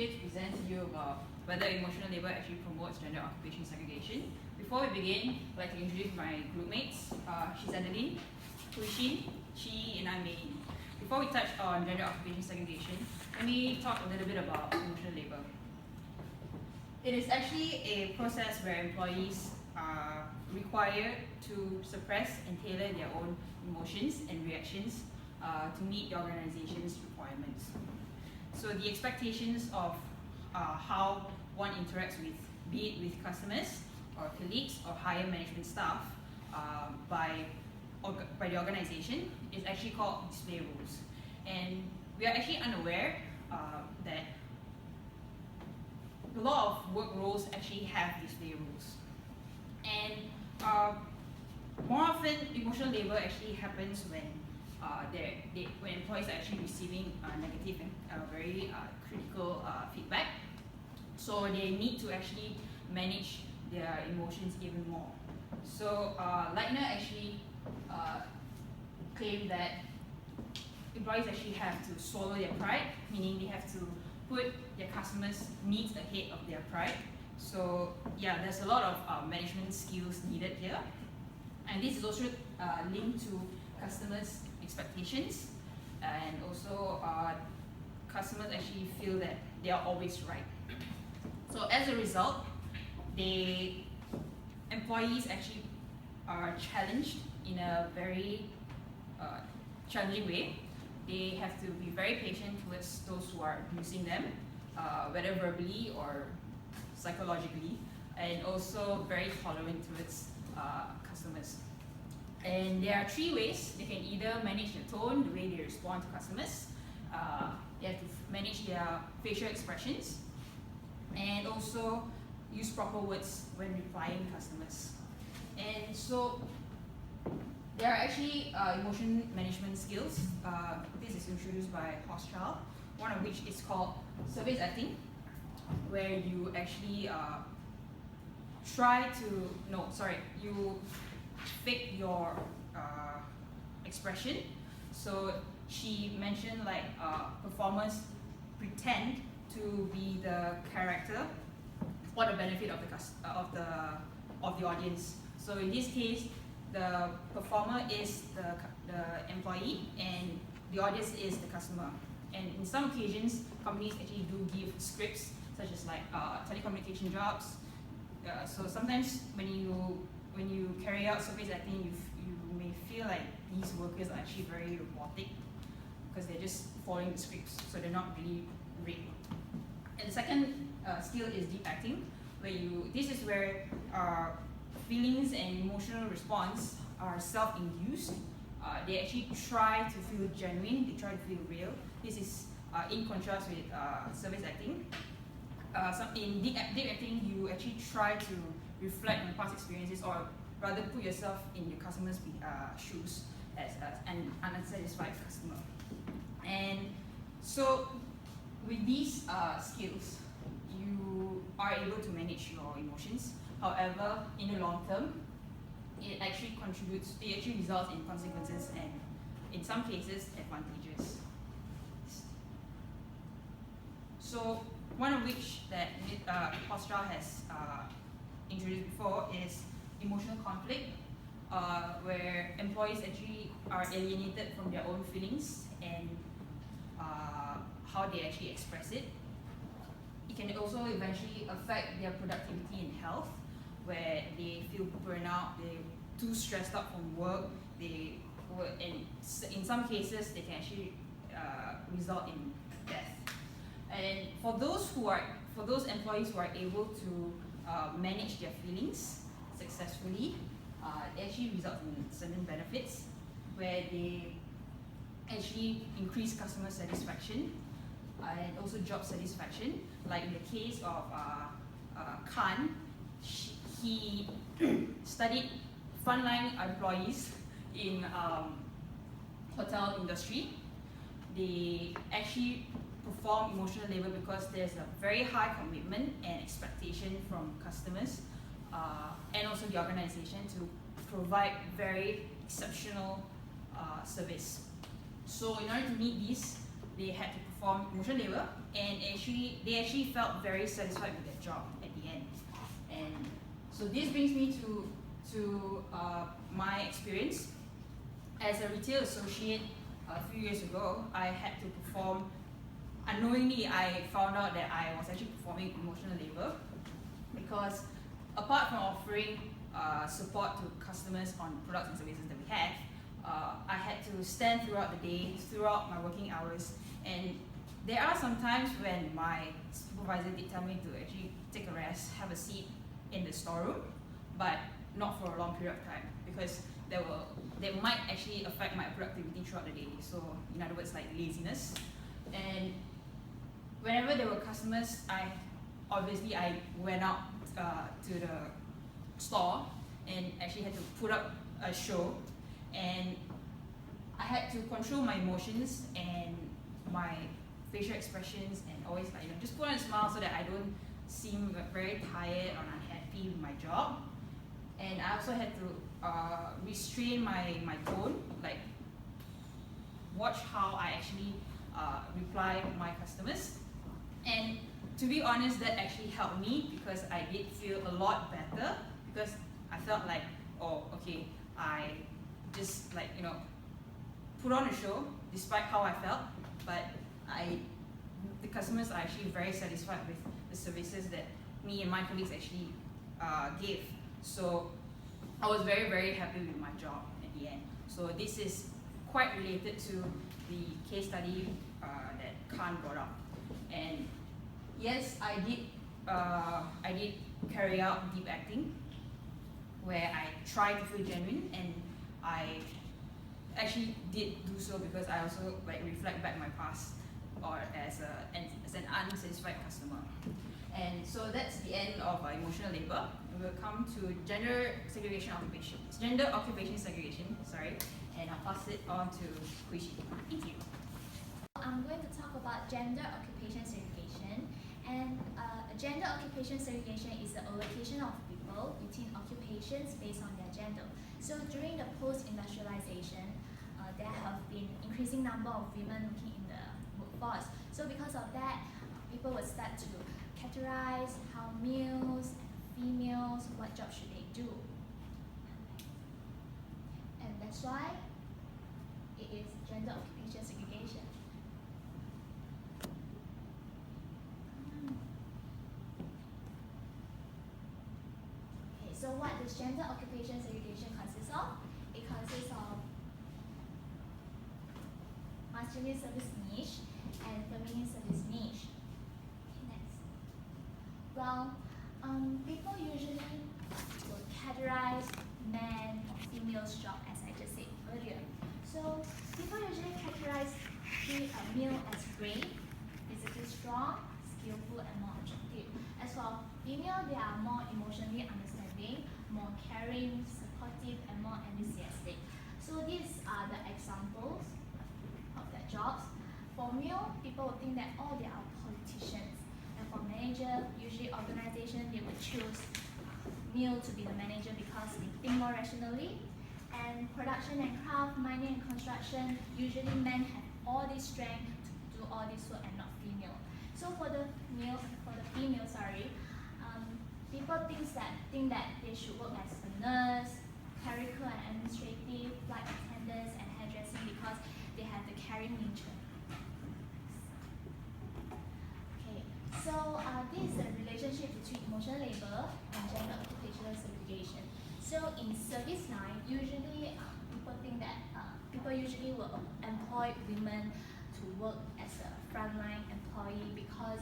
here to present to you about whether emotional labor actually promotes gender occupation segregation. Before we begin, I'd like to introduce my group mates. She's Adeline, Huishin, Chi, and I'm Mei. Before we touch on gender occupation segregation, let me talk a little bit about emotional labor. It is actually a process where employees are required to suppress and tailor their own emotions and reactions to meet the organization's requirements. So the expectations of how one interacts with, be it with customers or colleagues or higher management staff by the organization is actually called display rules. And we are actually unaware that a lot of work roles actually have display rules. And more often, emotional labor actually happens when when employees are actually receiving negative and very critical feedback. So they need to actually manage their emotions even more. So Leitner actually claimed that employees actually have to swallow their pride, meaning they have to put their customers' needs ahead of their pride. So yeah, there's a lot of management skills needed here. And this is also linked to customers' expectations, and also customers actually feel that they are always right. So as a result, employees actually are challenged in a very challenging way. They have to be very patient towards those who are abusing them, whether verbally or psychologically, and also very tolerant towards customers. And there are three ways. They can either manage the tone, the way they respond to customers. They have to manage their facial expressions, and also use proper words when replying customers. And so there are actually emotion management skills. This is introduced by Hochschild, one of which is called service acting, where you actually you fake your expression. So she mentioned like performers pretend to be the character for the benefit of the audience. So in this case, the performer is the employee and the audience is the customer. And in some occasions, companies actually do give scripts such as like telecommunication jobs. So sometimes when you carry out service acting, you may feel like these workers are actually very robotic because they're just following the scripts, so they're not really real. And the second skill is deep acting, where this is where feelings and emotional response are self-induced. They actually try to feel genuine, they try to feel real. This is in contrast with service acting. In deep acting, you actually try to reflect on past experiences, or rather put yourself in your customer's shoes as an unsatisfied customer. And so with these skills, you are able to manage your emotions. However, in the long term, it actually results in consequences and in some cases advantages. So one of which that Hochschild has introduced before is emotional conflict, where employees actually are alienated from their own feelings and how they actually express it. It can also eventually affect their productivity and health, where they feel burnout, they're too stressed out from work, and in some cases they can actually result in death. And for those employees who are able to manage their feelings successfully, it actually results in certain benefits, where they actually increase customer satisfaction and also job satisfaction. Like in the case of Khan, he studied frontline employees in hotel industry. They actually perform emotional labor because there's a very high commitment and expectation from customers and also the organization to provide very exceptional service. So in order to meet these, they had to perform emotional labor, and they actually felt very satisfied with their job at the end. And so this brings me to my experience as a retail associate. A few years ago, I had to perform. Unknowingly, I found out that I was actually performing emotional labor, because apart from offering support to customers on products and services that we have, I had to stand throughout the day, throughout my working hours, and there are some times when my supervisor did tell me to actually take a rest, have a seat in the storeroom, but not for a long period of time, because they might actually affect my productivity throughout the day. So in other words, like laziness. And whenever there were customers, I went out to the store and actually had to put up a show, and I had to control my emotions and my facial expressions, and always just put on a smile so that I don't seem very tired or unhappy with my job. And I also had to restrain my tone, like watch how I actually reply to my customers. And to be honest, that actually helped me, because I did feel a lot better, because I felt like, oh, okay, I just put on a show despite how I felt, but the customers are actually very satisfied with the services that me and my colleagues actually gave. So I was very, very happy with my job at the end. So this is quite related to the case study that Khan brought up. And yes, I did carry out deep acting, where I tried to feel genuine, and I actually did do so because I also reflect back my past, or as an unsatisfied customer. And so that's the end of emotional labor. And we'll come to gender occupation segregation, and I'll pass it on to Kuishi. Thank you. I'm going to talk about gender occupation segregation. And gender occupation segregation is the allocation of people between occupations based on their gender. So during the post-industrialization, there have been increasing number of women working in the workforce. So because of that, people would start to categorize how males and females, what job should they do. And that's why it is gender occupation segregation. Okay, so what does gender occupation segregation consist of? It consists of masculine service niche and feminine service niche. Okay, next. Well, people usually will categorize man or female's job, as I just said earlier. So people usually categorize male as brave, physically strong, skillful, and more attractive. As for female, they are more emotionally understanding, more caring, supportive, and more enthusiastic. So these are the examples of their jobs. For male, people would think that they are politicians. And for manager, usually organization, they would choose male to be the manager because they think more rationally. And production and craft, mining and construction, usually men have all this strength to do all this work, and not female. So for the female, people think that they should work as a nurse, clerical and administrative, flight attendants, and hairdressing because they have the caring nature. Okay, so this is the relationship between emotional labor and gender occupational segregation. So in service line, usually people usually will employ women to work as a frontline employee because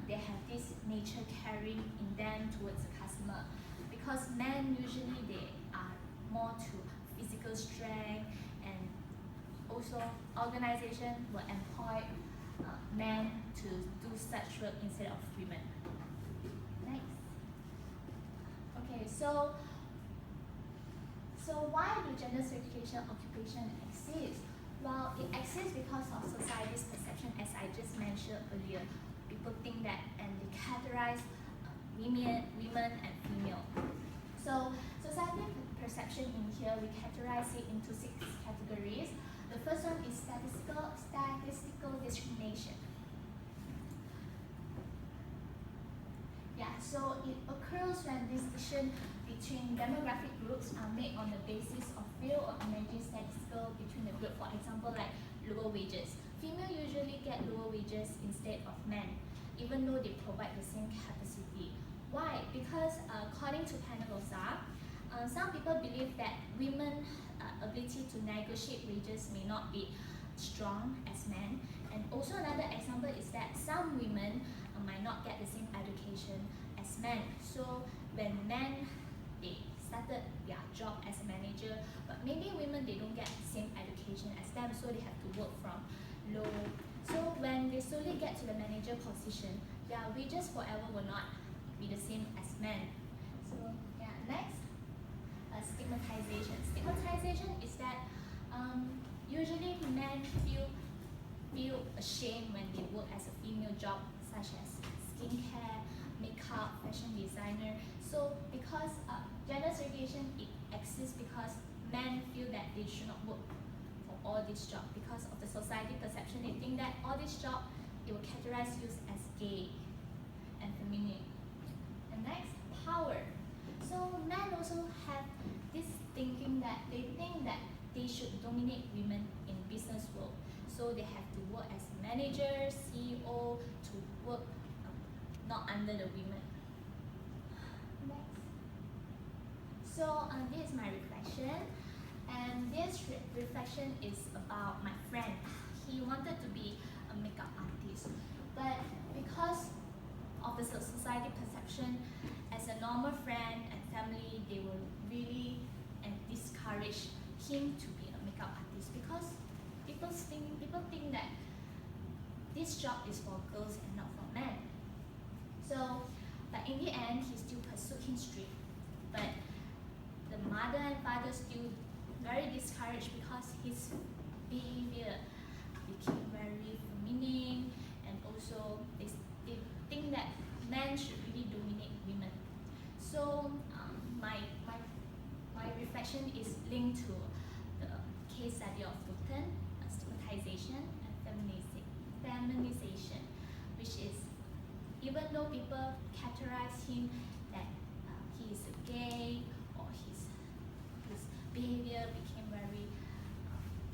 they have this nature caring in them towards the customer. Because men usually they are more to physical strength, and also organization will employ men to do such work instead of women. Next. Okay, so why do gender segregation occupation exist? Well, it exists because of society's perception, as I just mentioned earlier. People think that, and they categorize women and female. So society perception in here, we categorize it into 6 categories. The first one is statistical discrimination. so it occurs when decisions between demographic groups are made on the basis of real or imagined statistical between the group. For example, like lower wages. Female usually get lower wages instead of men, even though they provide the same capacity. Why? Because according to Penalosa, some people believe that women's ability to negotiate wages may not be strong as men. And also another example is that some women might not get the same education as men. So when men they started their job as a manager, but maybe women they don't get the same education as them, so they have to work from low. So when they slowly get to the manager position, their wages forever will not be the same as men. So yeah, next, stigmatization. Stigmatization is that usually men feel ashamed when they work as a female job, such as skincare, makeup, fashion designer. So because gender segregation it exists because men feel that they should not work for all these jobs because of the society perception. They think that all these jobs it will categorize you as gay and feminine. And next, power. So men also have this thinking that they think that they should dominate women in business world. So they have to work as a manager, CEO, to work not under the women. Next. So this is my reflection, and this reflection is about my friend. He wanted to be a makeup artist, but because of the society perception, as a normal friend and family, they will really discourage him to be a makeup artist because people think that this job is for girls and not for men. So, but in the end, he still pursued history. But the mother and father still very discouraged because his behavior became very feminine, and also they think that men should really dominate women. So my reflection is linked to the case study of Fulton, stigmatization and feminization, which is even though people categorize him that he is a gay or his behavior became very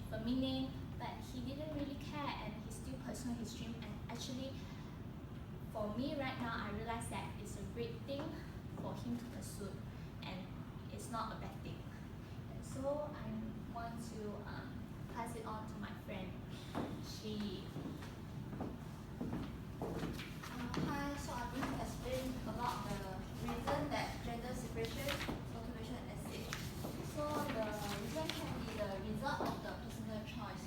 feminine, but he didn't really care and he still pursued his dream. And actually, for me right now, I realize that it's a great thing for him to pursue, and it's not a bad thing. And so I want to pass it on to my friend. She. Hi, so I'm going to explain about the reason that gender separation motivation and essay. So the reason can be the result of the personal choice.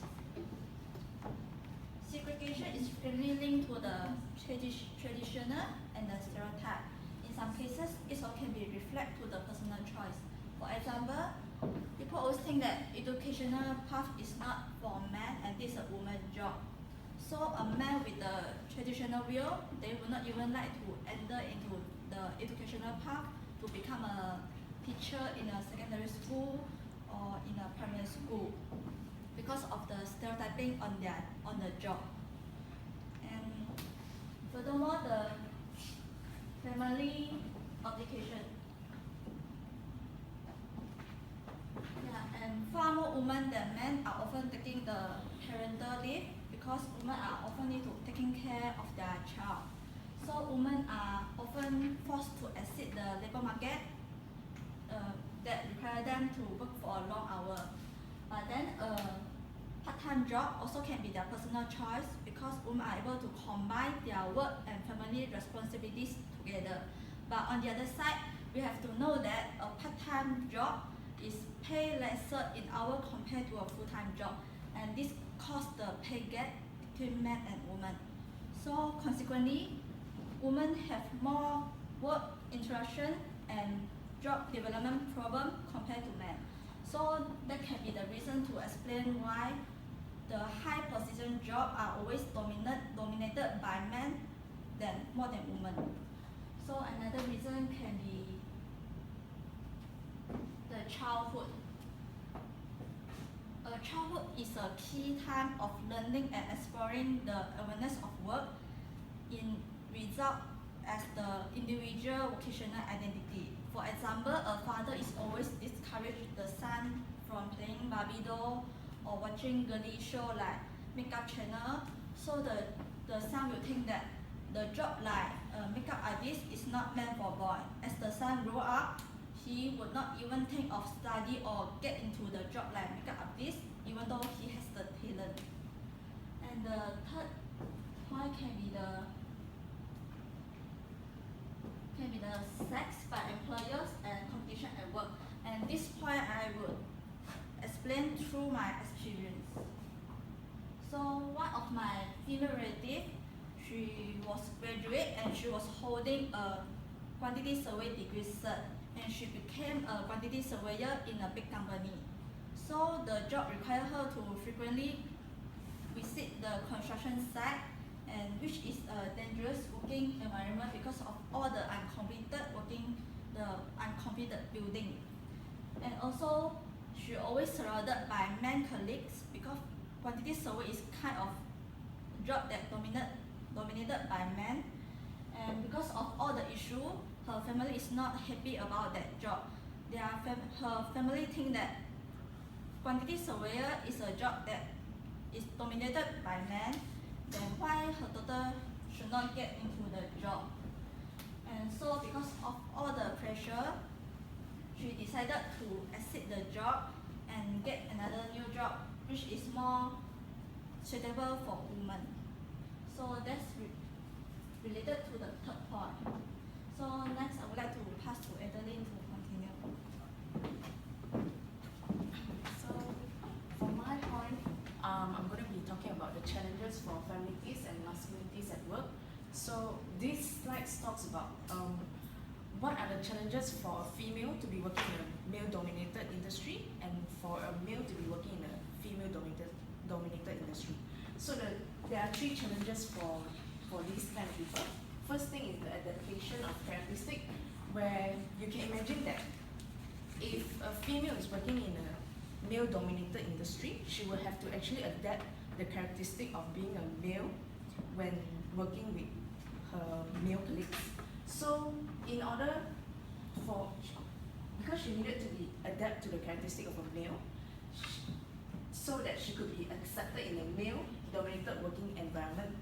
Segregation is really linked to the traditional and the stereotype. In some cases, it also can be reflect to the personal choice. For example, people always think that educational path is not for men and this is a woman's job. So a man with the traditional view, they would not even like to enter into the educational path to become a teacher in a secondary school or in a primary school because of the stereotyping on the job. And furthermore, the family obligation. Yeah, and far more women than men are often taking the parental leave because women are often need to taking care of their child. So women are often forced to exit the labor market that require them to work for a long hour. But then part-time job also can be their personal choice because women are able to combine their work and family responsibilities together. But on the other side, we have to know that a part-time job is pay lesser in hour compared to a full-time job, and this cause the pay gap between men and women. So consequently, women have more work interaction and job development problem compared to men. So that can be the reason to explain why the high position jobs are always dominated by men more than women. So another reason can be the childhood. Childhood is a key time of learning and exploring the awareness of work. In result, as the individual vocational identity. For example, a father is always discourage the son from playing Barbie doll or watching girly show like makeup channel. So the son will think that the job like makeup artist is not meant for boy. As the son grow up, he would not even think of study or get into the job like makeup artist, even though he has the talent. And the third point can be the sex by employers and competition at work. And this point I would explain through my experience. So one of my female relatives, she was graduate and she was holding a quantity survey degree cert, and she became a quantity surveyor in a big company. So the job required her to frequently visit the construction site, and which is a dangerous working environment because of all the uncompleted building. And also, she always surrounded by men colleagues because quantity survey is kind of job that dominated by men. And because of all the issue, her family is not happy about that job. Her family think that quantity surveyor is a job that is dominated by men, then why her daughter should not get into the job? And so because of all the pressure, she decided to exit the job and get another new job which is more suitable for women. So that's related to the third point. So next I would like to pass to Adeline to continue. So for my point, I'm going to be talking about the challenges for feminities and masculinities at work. So this slide talks about what are the challenges for a female to be working in a male-dominated industry and for a male to be working in a female-dominated industry. So there are three challenges for these kind of people. First thing is the adaptation of characteristic, where you can imagine that if a female is working in a male-dominated industry, she will have to actually adapt the characteristic of being a male when working with her male colleagues. So in order because she needed to adapt to the characteristic of a male, so that she could be accepted in a male-dominated working environment.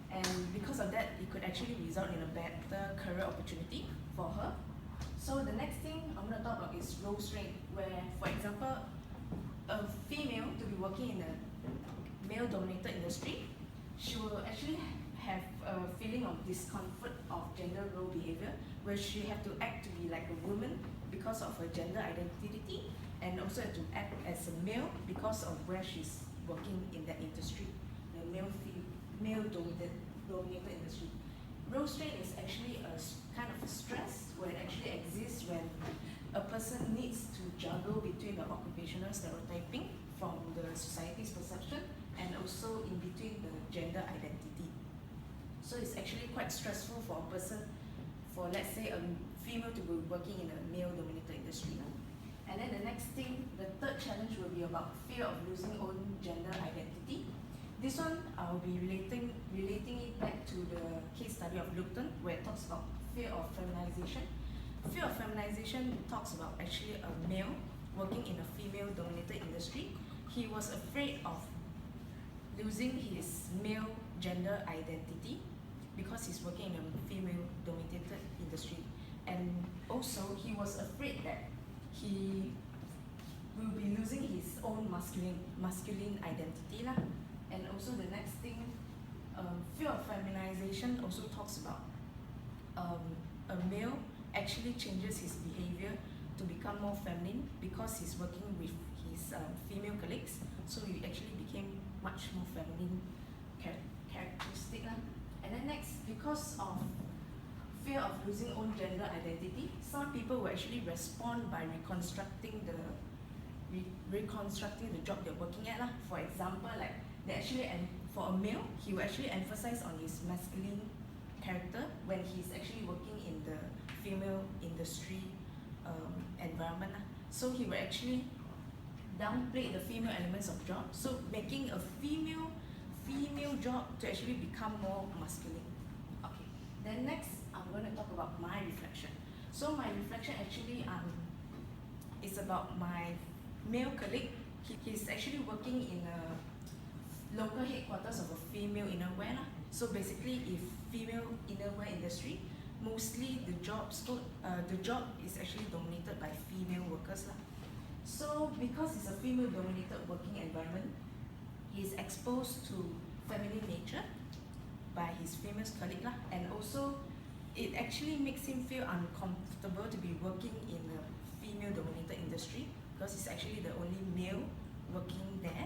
And because of that, it could actually result in a better career opportunity for her. So the next thing I'm going to talk about is role strain, where, for example, a female to be working in a male-dominated industry, she will actually have a feeling of discomfort of gender role behavior, where she have to act to be like a woman because of her gender identity, and also have to act as a male because of where she's working in that industry, the male-dominated industry. Role strain is actually a kind of a stress where it actually exists when a person needs to juggle between the occupational stereotyping from the society's perception and also in between the gender identity. So it's actually quite stressful for a person, for let's say a female to be working in a male-dominated industry. And then the next thing, the third challenge will be about fear of losing own gender identity. This one I'll be relating it back to the case study of Lupton, where it talks about fear of feminization. Fear of feminization talks about actually a male working in a female-dominated industry. He was afraid of losing his male gender identity because he's working in a female-dominated industry. And also, he was afraid that he will be losing his own masculine identity lah. And also the next thing, fear of feminization also talks about a male actually changes his behavior to become more feminine because he's working with his female colleagues, so he actually became much more feminine characteristic lah. And then next, because of fear of losing own gender identity, some people will actually respond by reconstructing the job they're working at lah. For example, like for a male, he will actually emphasize on his masculine character when he's actually working in the female industry environment lah. So he will actually downplay the female elements of job, so making a female job to actually become more masculine. Okay. Then next, I'm So my reflection actually is about my male colleague. He's actually working in a local headquarters of a female innerwear lah. So basically, if female innerwear industry, mostly the job is actually dominated by female workers lah. So because it's a female dominated working environment, he's exposed to feminine nature by his female colleague lah, and also it actually makes him feel uncomfortable to be working in a female dominated industry because he's actually the only male working there.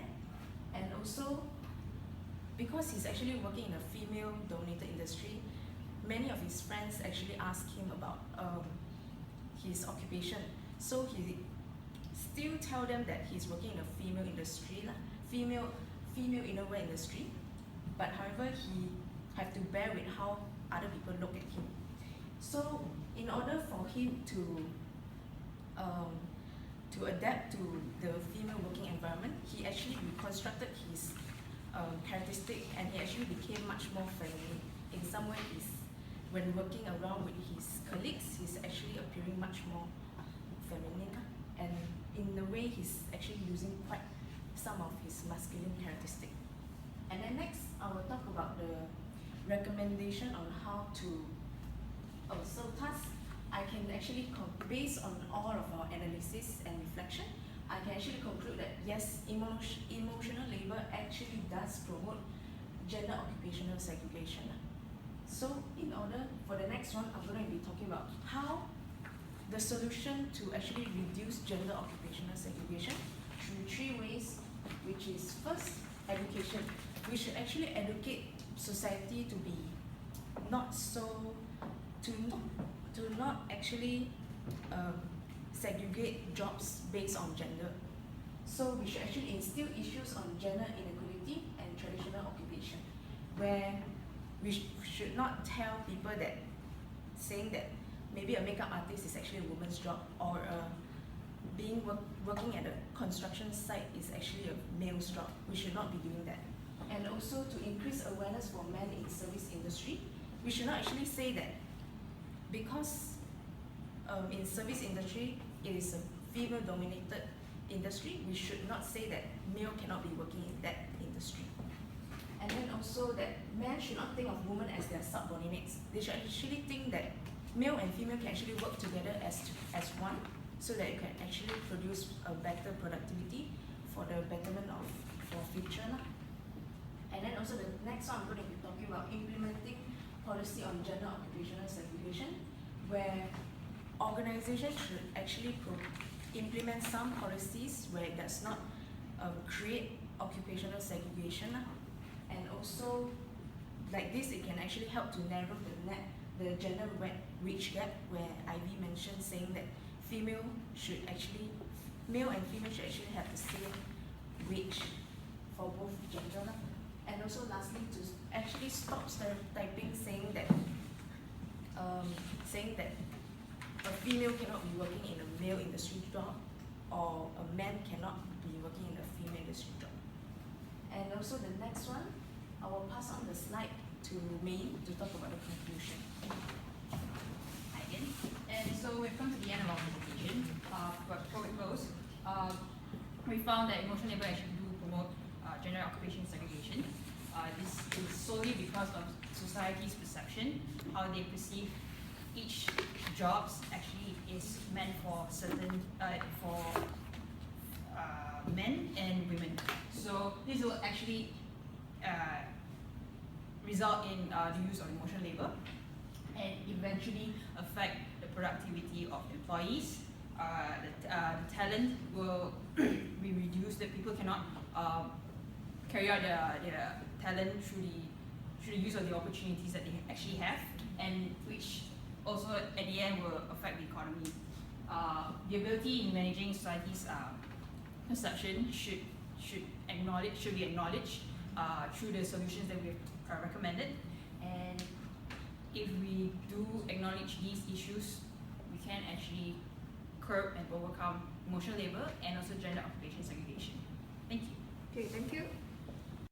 And also because he's actually working in a female dominated industry, many of his friends actually ask him about his occupation. So he still tell them that he's working in a female industry lah, female innerwear industry, but however he have to bear with how other people look at him. So in order for him to adapt to the female working environment, he actually reconstructed his characteristic, and he actually became much more feminine. In some way, when working around with his colleagues, he's actually appearing much more feminine, and in a way, he's actually losing quite some of his masculine characteristic. And then next, I will talk about the recommendation on how to. So thus, I can actually, based on all of our analysis and reflection, I can actually conclude that yes, emotional labor actually does promote gender occupational segregation. So in order, for the next one, I'm going to be talking about how the solution to actually reduce gender occupational segregation through 3 ways, which is first, education. We should actually educate society to be to not actually segregate jobs based on gender. So we should actually instill issues on gender inequality and traditional occupation, where we should not tell people that saying that maybe a makeup artist is actually a woman's job, or working at a construction site is actually a male's job. We should not be doing that. And also to increase awareness for men in service industry, we should not actually say that because in service industry it is a female dominated industry, we should not say that male cannot be working in that industry. And then also that men should not think of women as their subordinates. They should actually think that male and female can actually work together as one, so that you can actually produce a better productivity for the betterment of for future lah. And then also the next one, I'm going to be talking about implementing policy on gender occupational segregation, where organizations should actually implement some policies where it does not create occupational segregation, and also like this it can actually help to narrow the gender wage gap, where Ivy mentioned saying that male and female should actually have the same wage for both gender. And also lastly, to actually stop stereotyping saying that a female cannot be working in a male industry job, or a man cannot be working in a female industry job. And also the next one, I will pass on the slide to May to talk about the conclusion. Hi again. And so we've come to the end of our presentation. But before we close, we found that emotional labor actually do promote gender occupation segregation. This is solely because of society's perception, how they perceive each jobs actually is meant for certain men and women. So this will actually result in the use of emotional labor, and eventually affect the productivity of employees. The talent will be reduced, that people cannot carry out their talent through the use of the opportunities that they actually have, and which also at the end will affect the economy. The ability in managing society's perception should be acknowledged through the solutions that we've recommended. And if we do acknowledge these issues, we can actually curb and overcome emotional labor and also gender occupation segregation. Thank you. Okay, thank you.